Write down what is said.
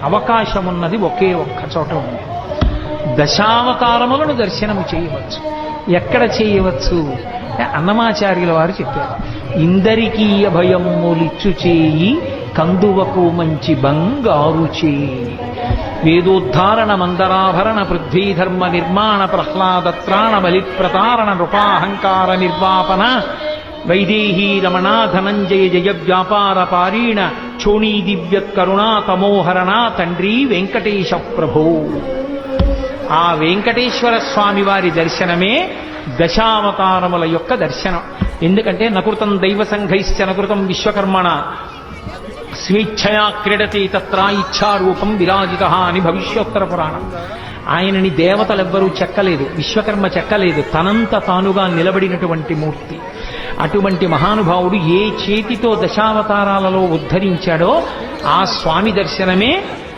అవకాశం ఉన్నది ఒకే ఒక్క చోట ఉంది. దశావతారములను దర్శనము చేయవచ్చు. ఎక్కడ చేయవచ్చు? అన్నమాచార్యుల వారు చెప్పారు, ఇందరికీ అభయములిచ్చు చేయి కందువకు మంచి బంగారు చేయి. వేదోద్ధారణ మందరాభరణ పృథ్వీధర్మ నిర్మాణ ప్రహ్లాదత్రాణ బలిప్రతారణ నృపాహంకార నిర్వాపన వైదేహీ రమణా ధనంజయ జయ వ్యాపార పారీణ చోణీ దివ్యత్కరుణా తమోహరణ తండ్రి వెంకటేశ ప్రభో. ఆ వెంకటేశ్వర స్వామి వారి దర్శనమే దశావతారముల యొక్క దర్శనం. ఎందుకంటే నకృతం దైవ సంఘైశ్చ నకృతం విశ్వకర్మణ స్వేచ్ఛయా క్రీడతే తత్ర ఇచ్ఛారూపం విరాజిత అని భవిష్యోత్తర పురాణం. ఆయనని దేవతలెవ్వరూ చెక్కలేదు, విశ్వకర్మ చెక్కలేదు, తనంత తానుగా నిలబడినటువంటి మూర్తి. అటువంటి మహానుభావుడు ఏ చేతితో దశావతారాలలో ఉద్ధరించాడో ఆ స్వామి దర్శనమే